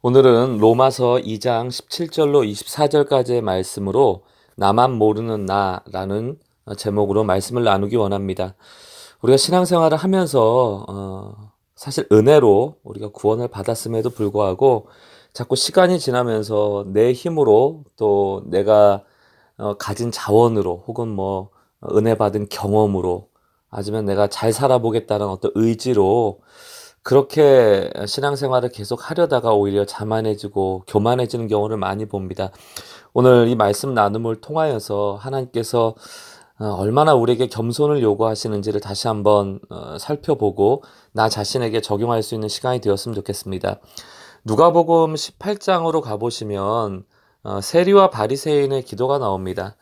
오늘은 로마서 2장 17절로 24절까지의 말씀으로 나만 모르는 나라는 제목으로 말씀을 나누기 원합니다. 우리가 신앙생활을 하면서 사실 은혜로 우리가 구원을 받았음에도 불구하고 자꾸 시간이 지나면서 내 힘으로 또 내가 가진 자원으로 혹은 은혜 받은 경험으로 아니면 내가 잘 살아보겠다는 어떤 의지로 그렇게 신앙생활을 계속 하려다가 오히려 자만해지고 교만해지는 경우를 많이 봅니다. 오늘 이 말씀 나눔을 통하여서 하나님께서 얼마나 우리에게 겸손을 요구하시는지를 다시 한번 살펴보고 나 자신에게 적용할 수 있는 시간이 되었으면 좋겠습니다. 누가복음 18장으로 가보시면 세리와 바리새인의 기도가 나옵니다.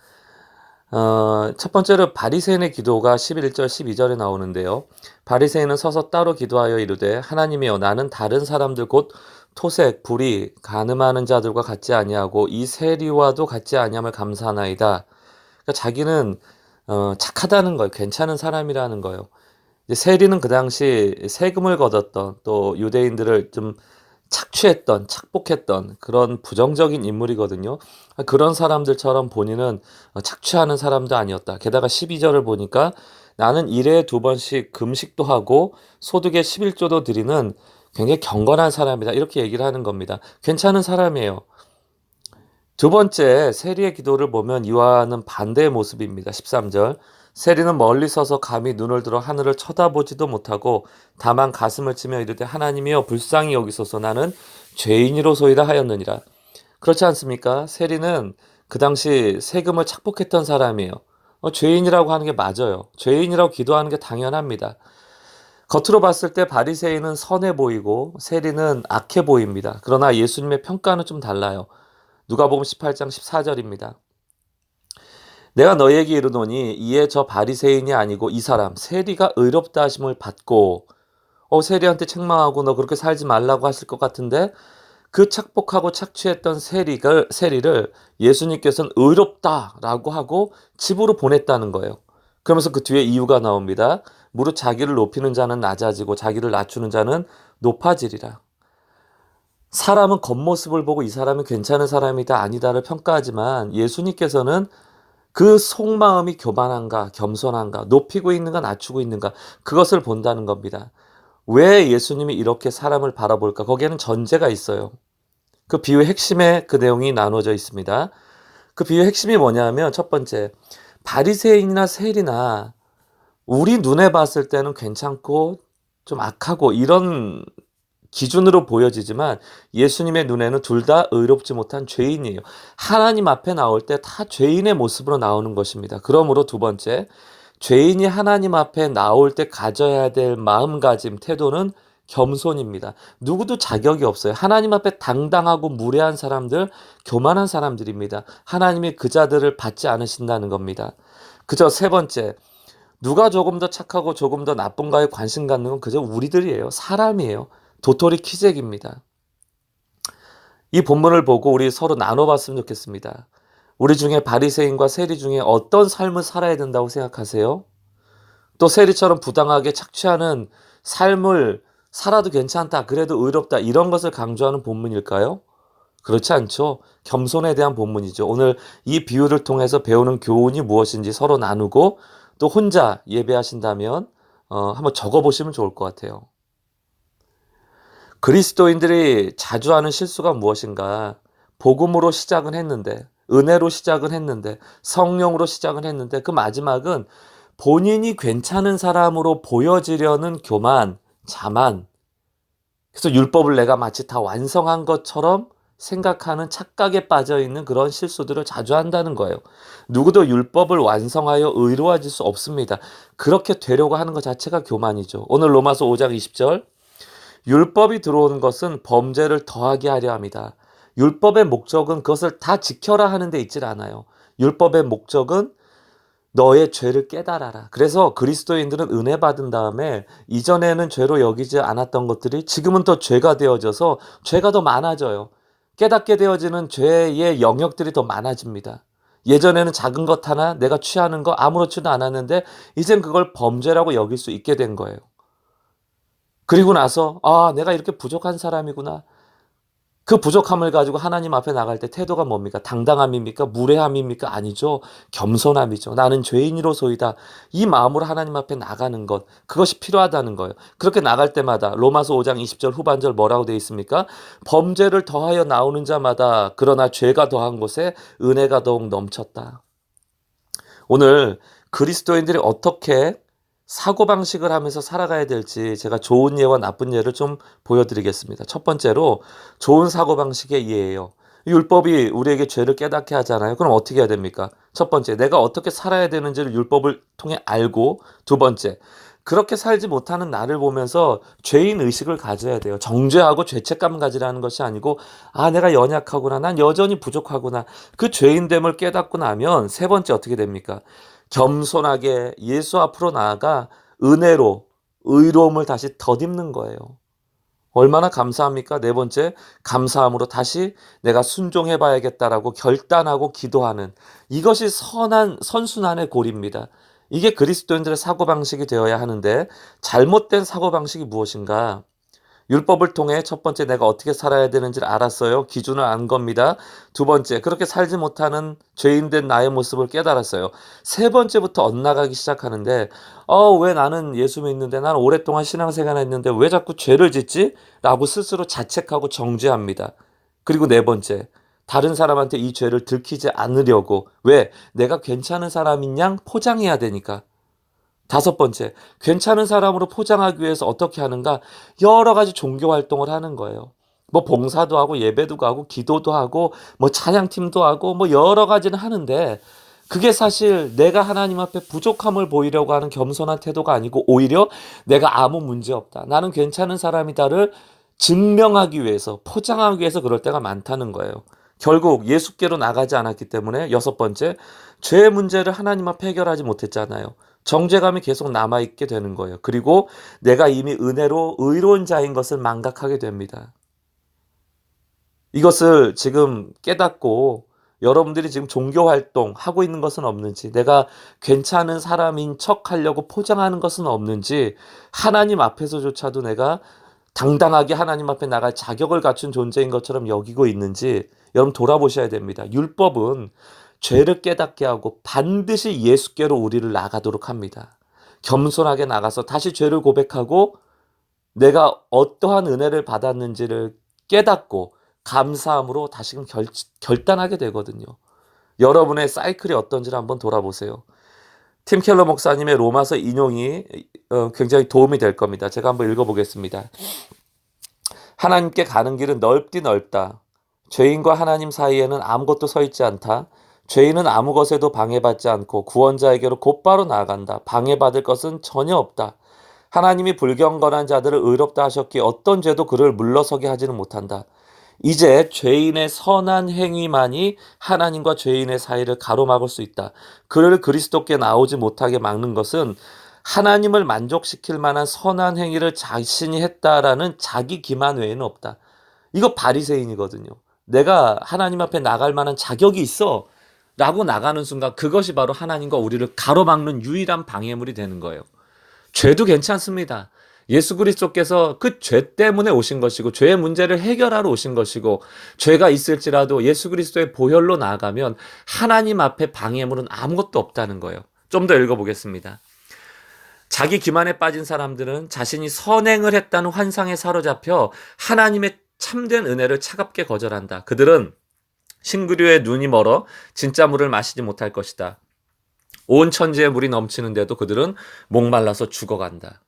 첫 번째로 바리새인의 기도가 11절 12절에 나오는데요. 바리새인은 서서 따로 기도하여 이르되 하나님이여 나는 다른 사람들 곧 토색, 불의, 간음하는 자들과 같지 아니하고 이 세리와도 같지 아니함을 감사하나이다. 그러니까 자기는 착하다는 거예요. 괜찮은 사람이라는 거예요. 이제 세리는 그 당시 세금을 걷었던 또 유대인들을 좀 착취했던, 착복했던 그런 부정적인 인물이거든요. 그런 사람들처럼 본인은 착취하는 사람도 아니었다. 게다가 12절을 보니까 나는 일에 2번씩 금식도 하고 소득의 11조도 드리는 굉장히 경건한 사람이다. 이렇게 얘기를 하는 겁니다. 괜찮은 사람이에요. 두 번째, 세리의 기도를 보면 이와는 반대의 모습입니다. 13절. 세리는 멀리 서서 감히 눈을 들어 하늘을 쳐다보지도 못하고 다만 가슴을 치며 이르되 하나님이여 불쌍히 여기소서 나는 죄인이로소이다 하였느니라. 그렇지 않습니까? 세리는 그 당시 세금을 착복했던 사람이에요. 죄인이라고 하는 게 맞아요. 죄인이라고 기도하는 게 당연합니다. 겉으로 봤을 때 바리새인은 선해 보이고 세리는 악해 보입니다. 그러나 예수님의 평가는 좀 달라요. 누가복음 18장 14절입니다. 내가 너희에게 이르노니 이에 저 바리새인이 아니고 이 사람 세리가 의롭다 하심을 받고 세리한테 책망하고 너 그렇게 살지 말라고 하실 것 같은데 그 착복하고 착취했던 세리를 예수님께서는 의롭다라고 하고 집으로 보냈다는 거예요. 그러면서 그 뒤에 이유가 나옵니다. 무릇 자기를 높이는 자는 낮아지고 자기를 낮추는 자는 높아지리라. 사람은 겉모습을 보고 이 사람은 괜찮은 사람이다 아니다를 평가하지만 예수님께서는 그 속마음이 교만한가 겸손한가 높이고 있는가 낮추고 있는가 그것을 본다는 겁니다. 왜 예수님이 이렇게 사람을 바라볼까? 거기에는 전제가 있어요. 그 비유의 핵심에 그 내용이 나눠져 있습니다. 그 비유의 핵심이 뭐냐면 첫 번째, 바리새인이나 세리나 우리 눈에 봤을 때는 괜찮고 좀 악하고 이런 기준으로 보여지지만 예수님의 눈에는 둘 다 의롭지 못한 죄인이에요. 하나님 앞에 나올 때 다 죄인의 모습으로 나오는 것입니다. 그러므로 두 번째, 죄인이 하나님 앞에 나올 때 가져야 될 마음가짐, 태도는 겸손입니다. 누구도 자격이 없어요. 하나님 앞에 당당하고 무례한 사람들, 교만한 사람들입니다. 하나님이 그 자들을 받지 않으신다는 겁니다. 그저 세 번째, 누가 조금 더 착하고 조금 더 나쁜가에 관심 갖는 건 그저 우리들이에요. 사람이에요. 도토리 키재기입니다. 이 본문을 보고 우리 서로 나눠봤으면 좋겠습니다. 우리 중에 바리새인과 세리 중에 어떤 삶을 살아야 된다고 생각하세요? 또 세리처럼 부당하게 착취하는 삶을 살아도 괜찮다, 그래도 의롭다 이런 것을 강조하는 본문일까요? 그렇지 않죠. 겸손에 대한 본문이죠. 오늘 이 비유를 통해서 배우는 교훈이 무엇인지 서로 나누고 또 혼자 예배하신다면 한번 적어보시면 좋을 것 같아요. 그리스도인들이 자주 하는 실수가 무엇인가? 복음으로 시작은 했는데, 은혜로 시작은 했는데, 성령으로 시작은 했는데, 그 마지막은 본인이 괜찮은 사람으로 보여지려는 교만, 자만. 그래서 율법을 내가 마치 다 완성한 것처럼 생각하는 착각에 빠져 있는 그런 실수들을 자주 한다는 거예요. 누구도 율법을 완성하여 의로워질 수 없습니다. 그렇게 되려고 하는 것 자체가 교만이죠. 오늘 로마서 5장 20절. 율법이 들어오는 것은 범죄를 더하게 하려 합니다. 율법의 목적은 그것을 다 지켜라 하는 데 있질 않아요. 율법의 목적은 너의 죄를 깨달아라. 그래서 그리스도인들은 은혜 받은 다음에 이전에는 죄로 여기지 않았던 것들이 지금은 더 죄가 되어져서 죄가 더 많아져요. 깨닫게 되어지는 죄의 영역들이 더 많아집니다. 예전에는 작은 것 하나 내가 취하는 거 아무렇지도 않았는데 이젠 그걸 범죄라고 여길 수 있게 된 거예요. 그리고 나서 내가 이렇게 부족한 사람이구나. 그 부족함을 가지고 하나님 앞에 나갈 때 태도가 뭡니까? 당당함입니까? 무례함입니까? 아니죠. 겸손함이죠. 나는 죄인이로소이다. 이 마음으로 하나님 앞에 나가는 것, 그것이 필요하다는 거예요. 그렇게 나갈 때마다 로마서 5장 20절 후반절 뭐라고 되어 있습니까? 범죄를 더하여 나오는 자마다 그러나 죄가 더한 곳에 은혜가 더욱 넘쳤다. 오늘 그리스도인들이 어떻게 사고방식을 하면서 살아가야 될지 제가 좋은 예와 나쁜 예를 좀 보여드리겠습니다. 첫 번째로 좋은 사고방식의 예예요. 율법이 우리에게 죄를 깨닫게 하잖아요. 그럼 어떻게 해야 됩니까? 첫 번째, 내가 어떻게 살아야 되는지를 율법을 통해 알고, 두 번째, 그렇게 살지 못하는 나를 보면서 죄인 의식을 가져야 돼요. 정죄하고 죄책감 가지라는 것이 아니고, 아, 내가 연약하구나. 난 여전히 부족하구나. 그 죄인됨을 깨닫고 나면 세 번째 어떻게 됩니까? 겸손하게 예수 앞으로 나아가 은혜로 의로움을 다시 덧입는 거예요. 얼마나 감사합니까? 네 번째, 감사함으로 다시 내가 순종해 봐야겠다라고 결단하고 기도하는, 이것이 선순환의 고리입니다. 이게 그리스도인들의 사고방식이 되어야 하는데, 잘못된 사고방식이 무엇인가? 율법을 통해 첫 번째 내가 어떻게 살아야 되는지를 알았어요. 기준을 안 겁니다. 두 번째, 그렇게 살지 못하는 죄인된 나의 모습을 깨달았어요. 세 번째부터 엇나가기 시작하는데, 왜 나는 예수 믿는데, 나는 오랫동안 신앙생활 했는데 왜 자꾸 죄를 짓지? 라고 스스로 자책하고 정죄합니다. 그리고 네 번째, 다른 사람한테 이 죄를 들키지 않으려고, 왜? 내가 괜찮은 사람인 양 포장해야 되니까. 다섯 번째, 괜찮은 사람으로 포장하기 위해서 어떻게 하는가? 여러 가지 종교 활동을 하는 거예요. 뭐 봉사도 하고 예배도 가고 기도도 하고 뭐 찬양팀도 하고 뭐 여러 가지는 하는데, 그게 사실 내가 하나님 앞에 부족함을 보이려고 하는 겸손한 태도가 아니고 오히려 내가 아무 문제 없다, 나는 괜찮은 사람이다를 증명하기 위해서, 포장하기 위해서 그럴 때가 많다는 거예요. 결국 예수께로 나가지 않았기 때문에 여섯 번째, 죄의 문제를 하나님 앞에 해결하지 못했잖아요. 정죄감이 계속 남아있게 되는 거예요. 그리고 내가 이미 은혜로 의로운 자인 것을 망각하게 됩니다. 이것을 지금 깨닫고 여러분들이 지금 종교 활동 하고 있는 것은 없는지, 내가 괜찮은 사람인 척 하려고 포장하는 것은 없는지, 하나님 앞에서조차도 내가 당당하게 하나님 앞에 나갈 자격을 갖춘 존재인 것처럼 여기고 있는지 여러분 돌아보셔야 됩니다. 율법은 죄를 깨닫게 하고 반드시 예수께로 우리를 나가도록 합니다. 겸손하게 나가서 다시 죄를 고백하고 내가 어떠한 은혜를 받았는지를 깨닫고 감사함으로 다시금 결단하게 되거든요. 여러분의 사이클이 어떤지를 한번 돌아보세요. 팀 켈러 목사님의 로마서 인용이 굉장히 도움이 될 겁니다. 제가 한번 읽어보겠습니다. 하나님께 가는 길은 넓디 넓다. 죄인과 하나님 사이에는 아무것도 서 있지 않다. 죄인은 아무 것에도 방해받지 않고 구원자에게로 곧바로 나아간다. 방해받을 것은 전혀 없다. 하나님이 불경건한 자들을 의롭다 하셨기에 어떤 죄도 그를 물러서게 하지는 못한다. 이제 죄인의 선한 행위만이 하나님과 죄인의 사이를 가로막을 수 있다. 그를 그리스도께 나오지 못하게 막는 것은 하나님을 만족시킬 만한 선한 행위를 자신이 했다라는 자기 기만 외에는 없다. 이거 바리새인이거든요. 내가 하나님 앞에 나갈 만한 자격이 있어 라고 나가는 순간 그것이 바로 하나님과 우리를 가로막는 유일한 방해물이 되는 거예요. 죄도 괜찮습니다. 예수 그리스도께서 그 죄 때문에 오신 것이고 죄의 문제를 해결하러 오신 것이고, 죄가 있을지라도 예수 그리스도의 보혈로 나아가면 하나님 앞에 방해물은 아무것도 없다는 거예요. 좀 더 읽어보겠습니다. 자기 기만에 빠진 사람들은 자신이 선행을 했다는 환상에 사로잡혀 하나님의 참된 은혜를 차갑게 거절한다. 그들은 싱그류의 눈이 멀어 진짜 물을 마시지 못할 것이다. 온 천지에 물이 넘치는데도 그들은 목말라서 죽어간다.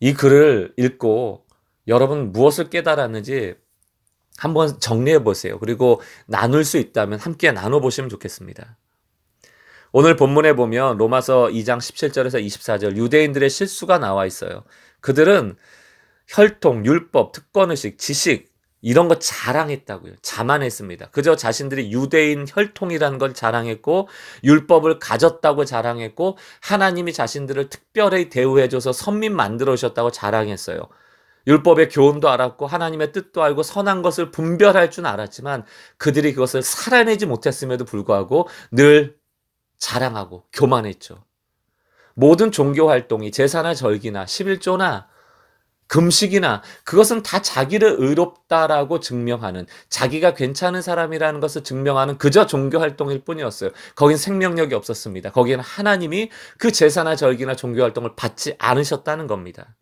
이 글을 읽고 여러분 무엇을 깨달았는지 한번 정리해 보세요. 그리고 나눌 수 있다면 함께 나눠보시면 좋겠습니다. 오늘 본문에 보면 로마서 2장 17절에서 24절 유대인들의 실수가 나와 있어요. 그들은 혈통, 율법, 특권의식, 지식 이런 거 자랑했다고요. 자만했습니다. 그저 자신들이 유대인 혈통이라는 걸 자랑했고 율법을 가졌다고 자랑했고 하나님이 자신들을 특별히 대우해줘서 선민 만들어주셨다고 자랑했어요. 율법의 교훈도 알았고 하나님의 뜻도 알고 선한 것을 분별할 줄 알았지만 그들이 그것을 살아내지 못했음에도 불구하고 늘 자랑하고 교만했죠. 모든 종교 활동이 제사나 절기나 11조나 금식이나 그것은 다 자기를 의롭다라고 증명하는 자기가 괜찮은 사람이라는 것을 증명하는 그저 종교 활동일 뿐이었어요. 거긴 생명력이 없었습니다. 거기에는 하나님이 그 제사나 절기나 종교 활동을 받지 않으셨다는 겁니다.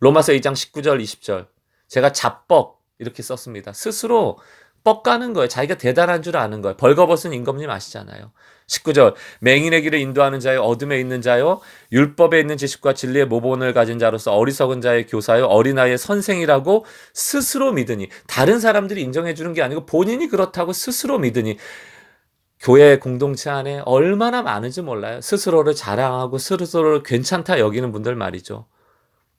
로마서 2장 19절 20절 제가 자뻑 이렇게 썼습니다. 스스로 뻑 가는 거예요. 자기가 대단한 줄 아는 거예요. 벌거벗은 임금님 아시잖아요. 19절 맹인의 길을 인도하는 자요 어둠에 있는 자요 율법에 있는 지식과 진리의 모본을 가진 자로서 어리석은 자의 교사요 어린아이의 선생이라고 스스로 믿으니 다른 사람들이 인정해 주는 게 아니고 본인이 그렇다고 스스로 믿으니 교회 공동체 안에 얼마나 많은지 몰라요. 스스로를 자랑하고 스스로를 괜찮다 여기는 분들 말이죠.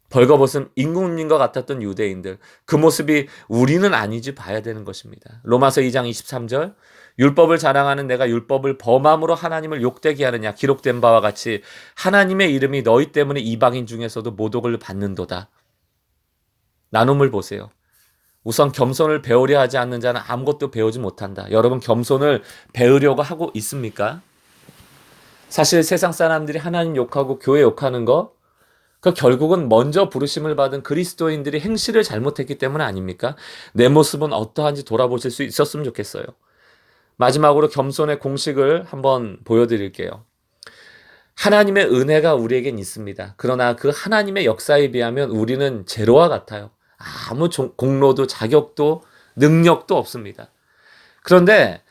벌거벗은 임금님과 같았던 유대인들 그 모습이 우리는 아니지 봐야 되는 것입니다. 로마서 2장 23절 율법을 자랑하는 내가 율법을 범함으로 하나님을 욕되게 하느냐 기록된 바와 같이 하나님의 이름이 너희 때문에 이방인 중에서도 모독을 받는도다. 나눔을 보세요. 우선 겸손을 배우려 하지 않는 자는 아무것도 배우지 못한다. 여러분 겸손을 배우려고 하고 있습니까? 사실 세상 사람들이 하나님 욕하고 교회 욕하는 거 그 결국은 먼저 부르심을 받은 그리스도인들이 행실을 잘못했기 때문 아닙니까? 내 모습은 어떠한지 돌아보실 수 있었으면 좋겠어요. 마지막으로 겸손의 공식을 한번 보여드릴게요. 하나님의 은혜가 우리에겐 있습니다. 그러나 그 하나님의 역사에 비하면 우리는 제로와 같아요. 아무 공로도 자격도 능력도 없습니다. 그런데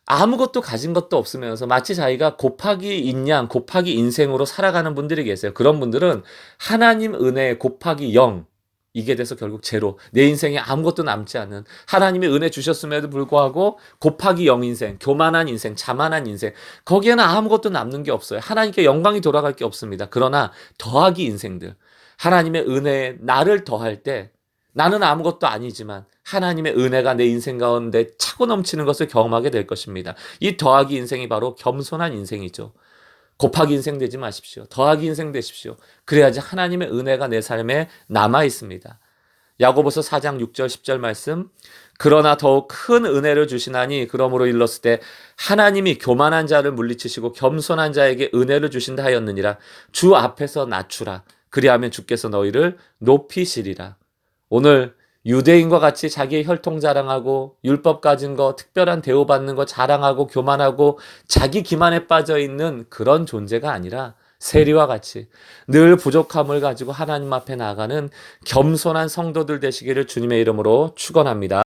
아무것도 가진 것도 없으면서 마치 자기가 곱하기 인양, 곱하기 인생으로 살아가는 분들이 계세요. 그런 분들은 하나님 은혜 곱하기 0, 이게 돼서 결국 제로, 내 인생에 아무것도 남지 않은 하나님의 은혜 주셨음에도 불구하고 곱하기 0 인생, 교만한 인생, 자만한 인생, 거기에는 아무것도 남는 게 없어요. 하나님께 영광이 돌아갈 게 없습니다. 그러나 더하기 인생들, 하나님의 은혜에 나를 더할 때 나는 아무것도 아니지만 하나님의 은혜가 내 인생 가운데 차고 넘치는 것을 경험하게 될 것입니다. 이 더하기 인생이 바로 겸손한 인생이죠. 곱하기 인생 되지 마십시오. 더하기 인생 되십시오. 그래야지 하나님의 은혜가 내 삶에 남아 있습니다. 야고보서 4장 6절 10절 말씀 그러나 더욱 큰 은혜를 주시나니 그러므로 일렀을 때 하나님이 교만한 자를 물리치시고 겸손한 자에게 은혜를 주신다 하였느니라. 주 앞에서 낮추라. 그리하면 주께서 너희를 높이시리라. 오늘 유대인과 같이 자기의 혈통 자랑하고 율법 가진 거, 특별한 대우받는 거 자랑하고 교만하고 자기 기만에 빠져 있는 그런 존재가 아니라 세리와 같이 늘 부족함을 가지고 하나님 앞에 나아가는 겸손한 성도들 되시기를 주님의 이름으로 축원합니다.